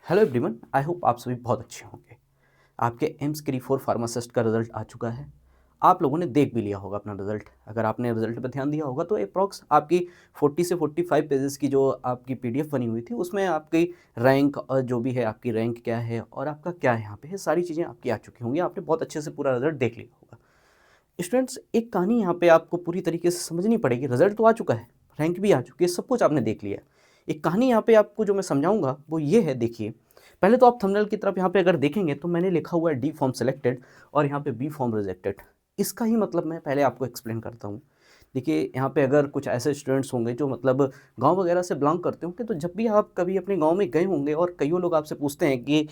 Hello everyone, I hope आप सभी बहुत अच्छे होंगे। आपके एम्स क्री 4 फार्मासिस्ट का रिजल्ट आ चुका है। आप लोगों ने देख भी लिया होगा अपना रिजल्ट। अगर आपने रिजल्ट पर ध्यान दिया होगा तो अप्रॉक्स आपकी 40 से 45 पेजेस की जो आपकी पीडीएफ बनी हुई थी उसमें आपकी रैंक और जो भी है आपकी रैंक क्या है और आपका क्या है यहाँ पे है, सारी चीज़ें आपकी आ चुकी होंगी। आपने बहुत अच्छे से पूरा रिजल्ट देख लिया होगा। स्टूडेंट्स, एक कहानी यहाँ पे आपको पूरी तरीके से समझनी पड़ेगी। रिजल्ट तो आ चुका है, रैंक भी आ चुकी है, सब कुछ आपने देख लिया है। एक कहानी यहाँ पे आपको जो मैं समझाऊंगा वो ये है। देखिए, पहले तो आप थंबनेल की तरफ यहाँ पे अगर देखेंगे तो मैंने लिखा हुआ है डी फॉर्म सेलेक्टेड और यहाँ पे बी फॉर्म रिजेक्टेड। इसका ही मतलब मैं पहले आपको एक्सप्लेन करता हूँ। देखिए, यहाँ पे अगर कुछ ऐसे स्टूडेंट्स होंगे जो मतलब गांव वगैरह से बिलोंग करते होंगे, तो जब भी आप कभी अपने गांव में गए होंगे और कईयों लोग आपसे पूछते हैं कि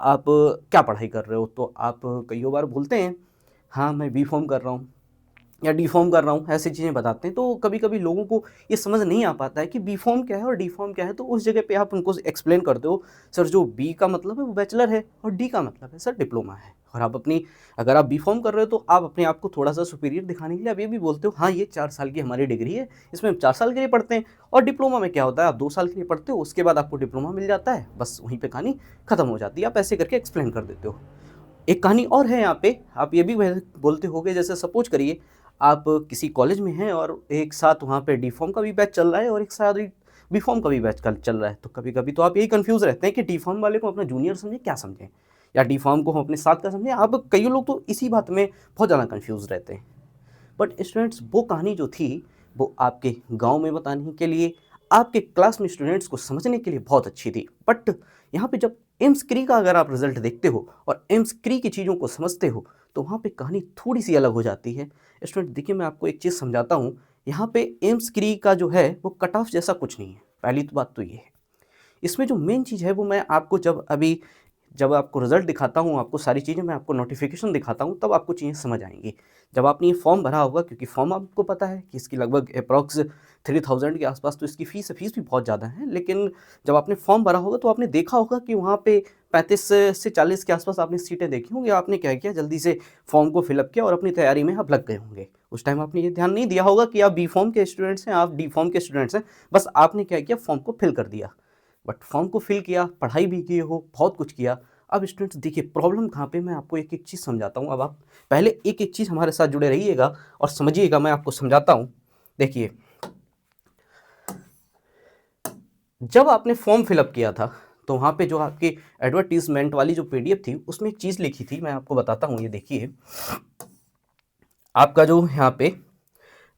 आप क्या पढ़ाई कर रहे हो, तो आप कईयों बार बोलते हैं हाँ मैं बी फॉर्म कर रहा हूँ या डी फॉर्म कर रहा हूँ, ऐसी चीज़ें बताते हैं। तो कभी कभी लोगों को ये समझ नहीं आ पाता है कि बी फॉर्म क्या है और डी फॉर्म क्या है। तो उस जगह पे आप उनको एक्सप्लेन करते हो, सर जो बी का मतलब है वो बैचलर है और डी का मतलब है सर डिप्लोमा है। और आप अपनी, अगर आप बी फॉर्म कर रहे हो तो आप अपने आप को थोड़ा सा सुपीरियर दिखाने के लिए आप ये भी बोलते हो हाँ ये 4 साल की हमारी डिग्री है, इसमें हम 4 साल के लिए पढ़ते हैं। और डिप्लोमा में क्या होता है, आप 2 साल के लिए पढ़ते हो, उसके बाद आपको डिप्लोमा मिल जाता है, बस वहीं पर कहानी खत्म हो जाती है। आप ऐसे करके एक्सप्लेन कर देते हो। एक कहानी और है यहाँ पे, आप ये भी बोलते होगे, जैसे सपोज करिए आप किसी कॉलेज में हैं और एक साथ वहाँ पे डी फॉर्म का भी बैच चल रहा है और एक साथ बी फॉर्म का भी बैच चल रहा है। तो कभी कभी तो आप यही कंफ्यूज रहते हैं कि डी फॉर्म वाले को अपना जूनियर समझें क्या समझें, या डी फॉर्म को हम अपने साथ का समझें। आप कई लोग तो इसी बात में बहुत ज़्यादा कन्फ्यूज़ रहते हैं। बट स्टूडेंट्स, वो कहानी जो थी वो आपके गांव में बताने के लिए, आपके क्लास में स्टूडेंट्स को समझने के लिए बहुत अच्छी थी। बट यहाँ पे जब एम्स क्री का अगर आप रिजल्ट देखते हो और एम्स क्री की चीज़ों को समझते हो तो वहाँ पे कहानी थोड़ी सी अलग हो जाती है। स्टूडेंट देखिए, मैं आपको एक चीज़ समझाता हूँ। यहाँ पे एम्स क्री का जो है वो कट ऑफ जैसा कुछ नहीं है। पहली तो बात तो ये है। इसमें जो मेन चीज़ है वो मैं आपको जब आपको रिजल्ट दिखाता हूँ, आपको सारी चीज़ें मैं आपको नोटिफिकेशन दिखाता हूँ, तब आपको चीज़ें समझ आएंगी। जब आपने ये फॉर्म भरा होगा, क्योंकि फॉर्म आपको पता है कि इसकी लगभग अप्रॉक्स 3000 के आसपास तो इसकी फ़ीस है, फ़ीस भी बहुत ज़्यादा है। लेकिन जब आपने फॉर्म भरा होगा तो आपने देखा होगा कि वहाँ पे 35 से 40 के आसपास आपने सीटें देखी होंगी। आपने क्या किया, जल्दी से फॉर्म को फिलअप किया और अपनी तैयारी में आप लग गए होंगे। उस टाइम आपने ये ध्यान नहीं दिया होगा कि आप बी फॉर्म के स्टूडेंट्स हैं, आप डी फॉर्म के स्टूडेंट्स हैं। बस आपने क्या किया, फॉर्म को फिल कर दिया। बट फॉर्म को फिल किया, पढ़ाई भी की हो, बहुत कुछ किया। अब स्टूडेंट्स देखिए, प्रॉब्लम कहाँ पे, मैं आपको एक एक चीज़ समझाता हूँ। अब आप पहले एक एक चीज़ हमारे साथ जुड़े रहिएगा और समझिएगा, मैं आपको समझाता हूँ। देखिए, जब आपने फॉर्म फिलअप किया था तो वहाँ पे जो आपकी एडवर्टीजमेंट वाली जो पीडीएफ थी उसमें एक चीज़ लिखी थी, मैं आपको बताता हूँ। ये देखिए, आपका जो यहाँ पे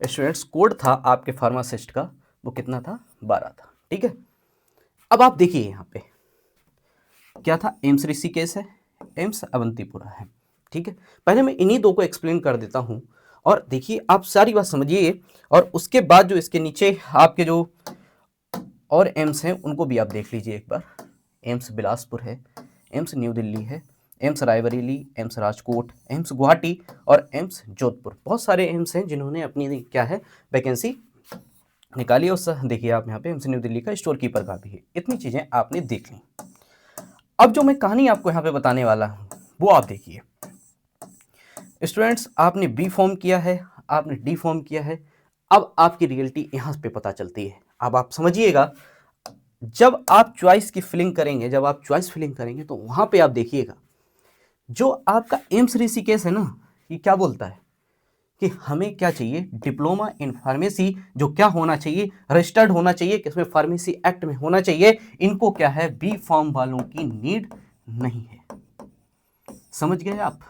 स्टूडेंट्स कोड था आपके फार्मासिस्ट का, वो कितना था, 12 था। ठीक है। अब आप देखिए यहाँ पे क्या था, एम्स ऋषिकेश है, एम्स अवंतीपुरा है। ठीक है। पहले मैं इन्हीं दो को एक्सप्लेन कर देता हूँ और देखिए आप सारी बात समझिए। और उसके बाद जो इसके नीचे आपके जो और एम्स हैं उनको भी आप देख लीजिए एक बार। एम्स बिलासपुर है, एम्स न्यू दिल्ली है, AIIMS Raebareli, AIIMS Rajkot, AIIMS Guwahati और एम्स जोधपुर। बहुत सारे एम्स हैं जिन्होंने अपनी क्या है वैकेंसी निकाली। और देखिए आप यहाँ पे एम्स न्यू दिल्ली का स्टोर कीपर का भी है। इतनी चीज़ें आपने देख ली। अब जो मैं कहानी आपको यहाँ पे बताने वाला हूँ वो आप देखिए। स्टूडेंट्स, आपने बी फॉर्म किया है, आपने डी फॉर्म किया है। अब आपकी रियलिटी यहाँ पे पता चलती है। अब आप समझिएगा, जब आप चॉइस की फिलिंग करेंगे, जब आप चॉइस फिलिंग करेंगे तो वहाँ पे आप देखिएगा जो आपका एम्स ऋषिकेश है ना, ये क्या बोलता है कि हमें क्या चाहिए, डिप्लोमा इन फार्मेसी जो क्या होना चाहिए, रजिस्टर्ड होना चाहिए, किसमें फार्मेसी एक्ट में होना चाहिए। इनको क्या है, बी फॉर्म वालों की नीड नहीं है। समझ गए आप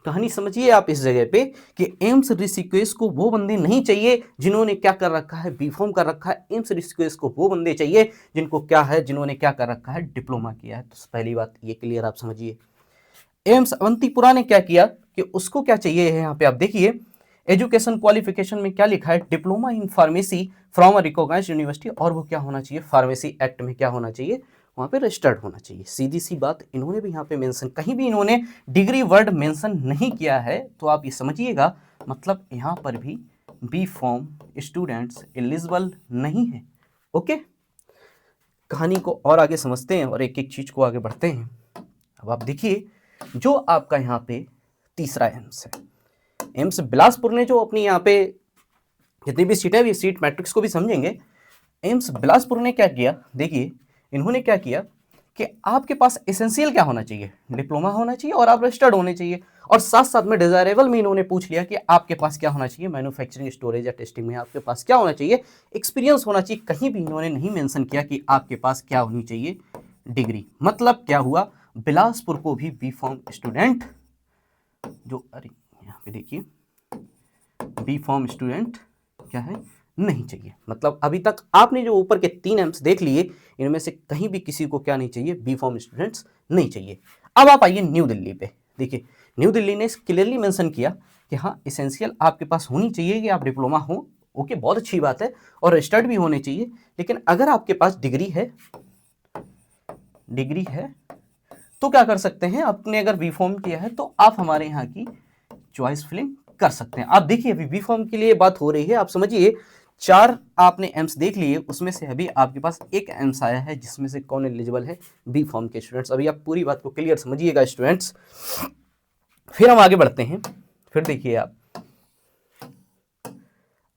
कहानी? समझिए आप इस जगह पे कि एम्स ऋषिकेश को वो बंदे नहीं चाहिए जिन्होंने क्या कर रखा है, बी फॉर्म कर रखा है। एम्स ऋषिकेश को वो बंदे चाहिए जिनको क्या है, जिन्होंने क्या कर रखा है, डिप्लोमा किया है। तो पहली बात ये क्लियर आप समझिए। एम्स अवंतीपुरा ने क्या किया कि उसको क्या चाहिए है, यहाँ पे आप देखिए एजुकेशन क्वालिफिकेशन में क्या लिखा है, diploma in pharmacy from a recognised university. और वो क्या होना चाहिए, फार्मेसी एक्ट में क्या होना चाहिए, वहाँ पे रजिस्टर्ड होना चाहिए। सीधी सी बात, इन्होंने भी यहाँ पे मेंशन, कहीं भी इन्होंने डिग्री वर्ड मेंशन नहीं किया है। तो आप ये समझिएगा, मतलब यहाँ पर भी बी फॉर्म स्टूडेंट्स एलिजिबल नहीं है। ओके, कहानी को और आगे समझते हैं और एक एक चीज को आगे बढ़ते हैं। अब आप देखिए, जो आपका यहाँ पे तीसरा एम्स है, एम्स बिलासपुर ने जो अपनी यहाँ पे जितनी भी सीट है, ये सीट मैट्रिक्स को भी समझेंगे। एम्स बिलासपुर ने क्या किया, देखिए इन्होंने क्या किया कि आपके पास एसेंशियल क्या होना चाहिए, डिप्लोमा होना चाहिए और आप रजिस्टर्ड होने चाहिए, और साथ साथ में डिजायरेबल में इन्होंने पूछ लिया कि आपके पास क्या होना चाहिए, मैन्युफैक्चरिंग, स्टोरेज या टेस्टिंग में आपके पास क्या होना चाहिए, एक्सपीरियंस होना चाहिए। कहीं भी इन्होंने नहीं मेंशन किया कि आपके पास क्या होनी चाहिए, डिग्री। मतलब क्या हुआ, बिलासपुर को भी बी फॉर्म स्टूडेंट जो, अरे यहाँ पे देखिए, बी फॉर्म स्टूडेंट क्या है, नहीं चाहिए। मतलब अभी तक आपने जो ऊपर के 3 एम्स देख लिए, इनमें से कहीं भी किसी को क्या नहीं चाहिए, बी फॉर्म स्टूडेंट्स नहीं चाहिए। अब आप आइए न्यू दिल्ली पे, देखिए न्यू दिल्ली ने क्लियरली मेंशन किया कि हाँ एसेंशियल आपके पास होनी चाहिए कि आप डिप्लोमा हो, ओके बहुत अच्छी बात है, और रजिस्टर्ड भी होने चाहिए। लेकिन अगर आपके पास डिग्री है तो क्या कर सकते हैं, आपने अगर बी फॉर्म किया है तो आप हमारे यहाँ की चॉइस फिलिंग कर सकते हैं। आप देखिए अभी बी फॉर्म के लिए बात हो रही है, आप समझिए 4 आपने एम्स देख लिए, उसमें से अभी आपके पास एक एम्स आया है जिसमें से कौन एलिजिबल है, बी फॉर्म के स्टूडेंट्स। अभी आप पूरी बात को क्लियर समझिएगा स्टूडेंट्स, फिर हम आगे बढ़ते हैं। फिर देखिए आप,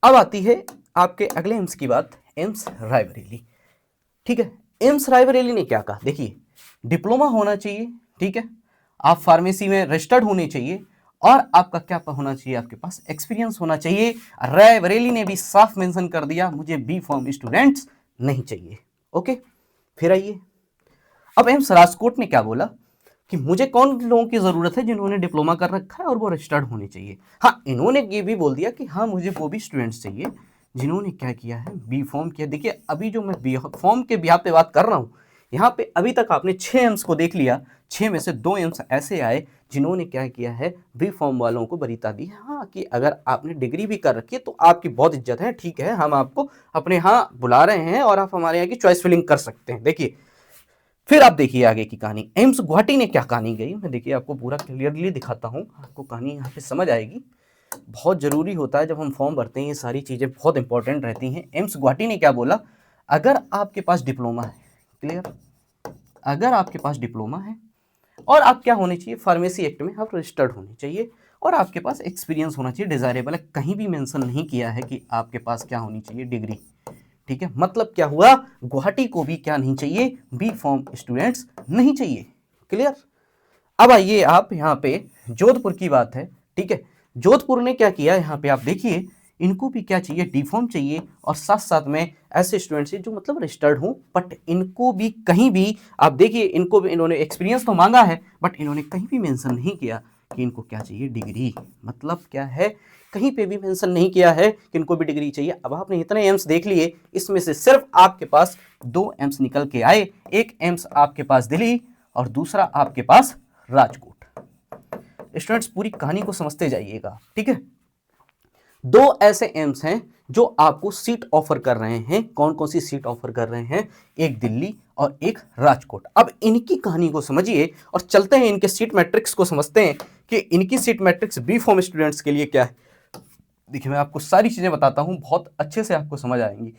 अब आती है आपके अगले एम्स की बात, एम्स रायबरेली। ठीक है, एम्स रायबरेली ने क्या कहा, देखिए डिप्लोमा होना चाहिए, ठीक है, आप फार्मेसी में रजिस्टर्ड होने चाहिए, और आपका क्या होना चाहिए, आपके पास एक्सपीरियंस होना चाहिए। रायबरेली ने भी साफ मेंशन कर दिया मुझे बी फॉर्म स्टूडेंट्स नहीं चाहिए। ओके, फिर आइए, अब एम्स राजकोट ने क्या बोला कि मुझे कौन लोगों की जरूरत है जिन्होंने डिप्लोमा कर रखा है और वो रजिस्टर्ड होने चाहिए। हाँ, इन्होंने ये भी बोल दिया कि हाँ मुझे वो भी स्टूडेंट्स चाहिए जिन्होंने क्या किया है, बी फॉर्म किया। देखिए अभी जो मैं बी फॉर्म के बिहाफ पे बात कर रहा हूँ, यहाँ पे अभी तक आपने 6 एम्स को देख लिया, 6 में से 2 एम्स ऐसे आए जिन्होंने क्या किया है, बी फॉर्म वालों को वरीयता दी। हाँ कि अगर आपने डिग्री भी कर रखी है तो आपकी बहुत इज्जत है, ठीक है, हम आपको अपने यहाँ बुला रहे हैं और आप हमारे यहाँ की चॉइस फिलिंग कर सकते हैं। देखिए फिर आप देखिए आगे की कहानी, एम्स गुवाहाटी ने क्या कहानी गई, मैं देखिए आपको पूरा क्लियरली दिखाता हूँ, आपको कहानी यहाँ पे समझ आएगी। बहुत जरूरी होता है जब हम फॉर्म भरते हैं, ये सारी चीजें बहुत इंपॉर्टेंट रहती हैं। एम्स गुवाहाटी ने क्या बोला, अगर आपके पास डिप्लोमा है, क्लियर, अगर आपके पास डिप्लोमा है और आप क्या होने चाहिए, फार्मेसी एक्ट में आप रजिस्टर्ड होने चाहिए, और आपके पास एक्सपीरियंस होना चाहिए, डिजायरेबल है, कहीं भी मेंशन नहीं किया है कि आपके पास क्या होनी चाहिए, डिग्री। ठीक है, मतलब क्या हुआ, गुवाहाटी को भी क्या नहीं चाहिए, बी फॉर्म स्टूडेंट्स नहीं चाहिए। क्लियर। अब आइए आप यहाँ पे जोधपुर की बात है, ठीक है, जोधपुर ने क्या किया, यहाँ पे आप देखिए इनको भी क्या चाहिए, डी फॉर्म चाहिए, और साथ साथ में ऐसे स्टूडेंट्स जो मतलब रजिस्टर्ड हो, बट इनको भी कहीं भी आप देखिए, इनको भी इन्होंने एक्सपीरियंस तो मांगा है बट इन्होंने कहीं भी मेंशन नहीं किया कि इनको क्या चाहिए, डिग्री। मतलब क्या है, कहीं पे भी मेंशन नहीं किया है कि इनको भी डिग्री चाहिए। अब आपने इतने एम्स देख लिए, इसमें से सिर्फ आपके पास 2 एम्स निकल के आए, एक एम्स आपके पास दिल्ली और दूसरा आपके पास राजकोट। स्टूडेंट्स पूरी कहानी को समझते जाइएगा, ठीक है। 2 ऐसे एम्स हैं जो आपको सीट ऑफर कर रहे हैं, कौन कौन सी सीट ऑफर कर रहे हैं, एक दिल्ली और एक राजकोट। अब इनकी कहानी को समझिए और चलते हैं इनके सीट मैट्रिक्स को समझते हैं कि इनकी seat matrix B pharm students के लिए क्या है। देखिए मैं आपको सारी चीजें बताता हूं, बहुत अच्छे से आपको समझ आएंगी।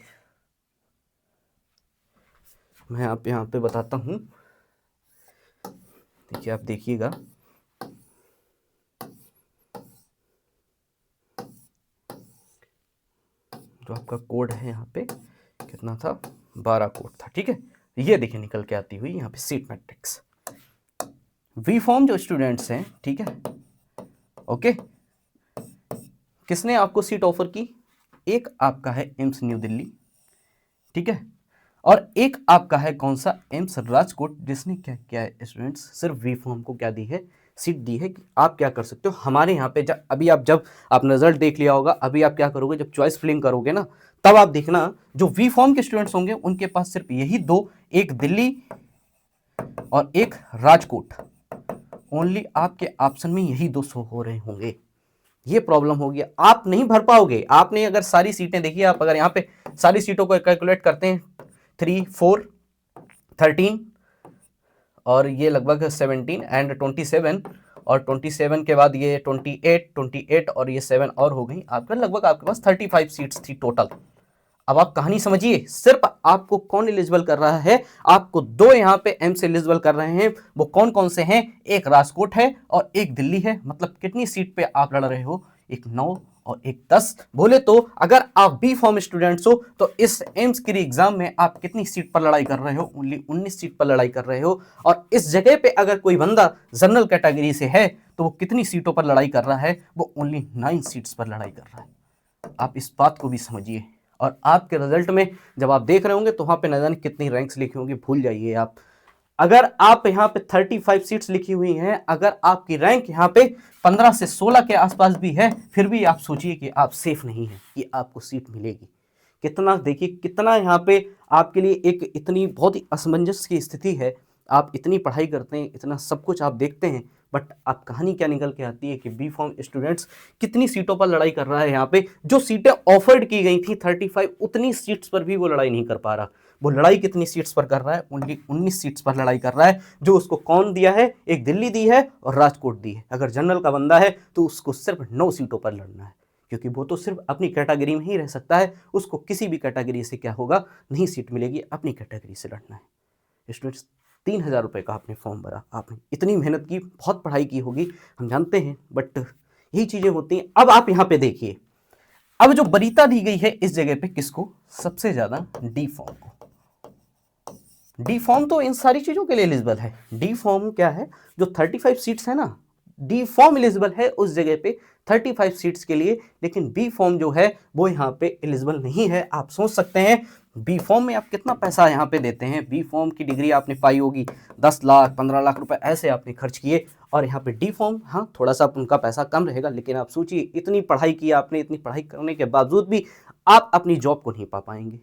मैं आप यहाँ पे बताता हूं, देखिए आप देखिएगा, जो आपका कोड है यहाँ पे कितना था, 12 कोड था, ठीक है। ये देखिए निकल के आती हुई यहाँ पे सीट मैट्रिक्स, वी फॉर्म जो स्टूडेंट्स हैं, ठीक है, ओके, किसने आपको सीट ऑफर की, एक आपका है एम्स न्यू दिल्ली, ठीक है, और एक आपका है कौन सा, एम्स राजकोट, जिसने क्या किया है स्टूडेंट्स, सिर्फ वी फॉर्म को क्या दी है, सीट दी है कि आप क्या कर सकते हो हमारे यहाँ पे। जब अभी आप जब आपने रिजल्ट देख लिया होगा, अभी आप क्या करोगे, जब चॉइस फिलिंग करोगे ना, तब आप देखना जो वी फॉर्म के स्टूडेंट्स होंगे उनके पास सिर्फ यही 2, एक दिल्ली और एक राजकोट, ओनली आपके ऑप्शन में यही 2 शो हो रहे होंगे। ये प्रॉब्लम होगी, आप नहीं भर पाओगे। आपने अगर सारी सीटें देखिए, आप अगर यहाँ पे सारी सीटों को कैलकुलेट करते हैं, 3, 4, 13 और ये लगभग 17 एंड 27, और 27 के बाद ये 28 और ये 7 और हो गई, आपका लगभग आपके पास 35 सीट्स थी टोटल। अब आप कहानी समझिए, सिर्फ आपको कौन एलिजिबल कर रहा है, आपको 2 यहाँ पे एम से एलिजिबल कर रहे हैं, वो कौन कौन से हैं, एक राजकोट है और एक दिल्ली है। मतलब कितनी सीट पे आप लड़ रहे हो, एक 9 और एक 10। बोले तो अगर आप बी फॉर्म स्टूडेंट्स हो तो इस एम्स की एग्जाम में आप कितनी सीट पर लड़ाई कर रहे हो? ओनली 19 सीट पर लड़ाई कर रहे हो। और इस जगह पे अगर कोई बंदा जनरल कैटेगरी से है तो वो कितनी सीटों पर लड़ाई कर रहा है? वो ओनली 9 सीट्स पर लड़ाई कर रहा है। आप इस बात को भी समझिए। और आपके रिजल्ट में जब आप देख रहे होंगे तो वहां पे न जाने कितनी रैंक्स लिखी होंगी, भूल जाइए आप। अगर आप यहाँ पे 35 सीट्स लिखी हुई हैं, अगर आपकी रैंक यहाँ पे 15 से 16 के आसपास भी है, फिर भी आप सोचिए कि आप सेफ नहीं हैं, कि आपको सीट मिलेगी। कितना देखिए, कितना यहाँ पे आपके लिए एक इतनी बहुत ही असमंजस की स्थिति है। आप इतनी पढ़ाई करते हैं, इतना सब कुछ आप देखते हैं, बट आप कहानी क्या निकल के आती है कि बी फॉर्म स्टूडेंट्स कितनी सीटों पर लड़ाई कर रहा है। यहाँ पे जो सीटें ऑफर्ड की गई थी 35, उतनी सीट्स पर भी वो लड़ाई नहीं कर पा रहा। वो लड़ाई कितनी सीट्स पर कर रहा है? ओनली 19 सीट्स पर लड़ाई कर रहा है। जो उसको कौन दिया है? एक दिल्ली दी है और राजकोट दी है। अगर जनरल का बंदा है तो उसको सिर्फ 9 सीटों पर लड़ना है, क्योंकि वो तो सिर्फ अपनी कैटेगरी में ही रह सकता है। उसको किसी भी कैटेगरी से क्या होगा, नहीं सीट मिलेगी, अपनी कैटेगरी से लड़ना है। स्टूडेंट्स, 3,000 रुपये का आपने फॉर्म भरा, आपने इतनी मेहनत की, बहुत पढ़ाई की होगी, हम जानते हैं, बट यही चीज़ें होती हैं। अब आप यहाँ पे देखिए, अब जो वरीयता दी गई है इस जगह पे किसको? सबसे ज़्यादा डी फॉर्म को। डी फॉर्म तो इन सारी चीज़ों के लिए एलिजिबल है। डी फॉर्म क्या है? जो 35 सीट्स है ना, डी फॉर्म एलिजिबल है उस जगह पे 35 सीट्स के लिए, लेकिन बी फॉर्म जो है वो यहाँ पे एलिजिबल नहीं है। आप सोच सकते हैं बी फॉर्म में आप कितना पैसा यहाँ पे देते हैं। बी फॉर्म की डिग्री आपने पाई होगी 10 लाख 15 लाख रुपए ऐसे आपने खर्च किए, और यहाँ पे डी फॉर्म, हाँ थोड़ा सा उनका पैसा कम रहेगा, लेकिन आप सोचिए इतनी पढ़ाई की आपने, इतनी पढ़ाई करने के बावजूद भी आप अपनी जॉब को नहीं पा पाएंगे।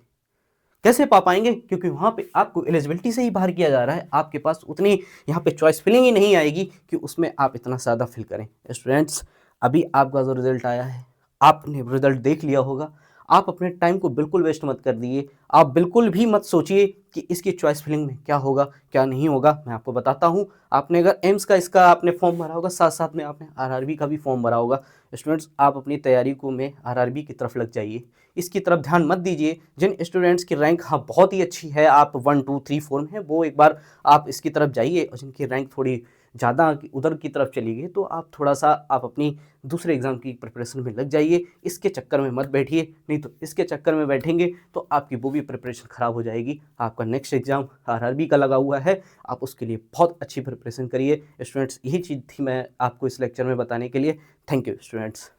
कैसे पा पाएंगे? क्योंकि वहाँ पे आपको एलिजिबिलिटी से ही बाहर किया जा रहा है। आपके पास उतनी यहाँ पे चॉइस फिलिंग ही नहीं आएगी कि उसमें आप इतना ज़्यादा फिल करें। स्टूडेंट्स, अभी आपका जो रिजल्ट आया है, आपने रिजल्ट देख लिया होगा। आप अपने टाइम को बिल्कुल वेस्ट मत कर दिए। आप बिल्कुल भी मत सोचिए कि इसकी चॉइस फिलिंग में क्या होगा क्या नहीं होगा। मैं आपको बताता हूँ, आपने अगर एम्स का इसका आपने फॉर्म भरा होगा, साथ साथ में आपने आरआरबी का भी फॉर्म भरा होगा। स्टूडेंट्स, आप अपनी तैयारी को में आरआरबी की तरफ लग जाइए, इसकी तरफ ध्यान मत दीजिए। जिन स्टूडेंट्स की रैंक हाँ बहुत ही अच्छी है, आप 1 2 3 4 में है, वो एक बार आप इसकी तरफ जाइए। और जिनकी रैंक थोड़ी ज़्यादा उधर की तरफ चली गई तो आप थोड़ा सा आप अपनी दूसरे एग्ज़ाम की प्रिपरेशन में लग जाइए। इसके चक्कर में मत बैठिए, नहीं तो इसके चक्कर में बैठेंगे तो आपकी वो भी प्रिपरेशन ख़राब हो जाएगी। आपका नेक्स्ट एग्ज़ाम आरआरबी का लगा हुआ है, आप उसके लिए बहुत अच्छी प्रिपरेशन करिए। स्टूडेंट्स, यही चीज़ थी मैं आपको इस लेक्चर में बताने के लिए। Thank you students.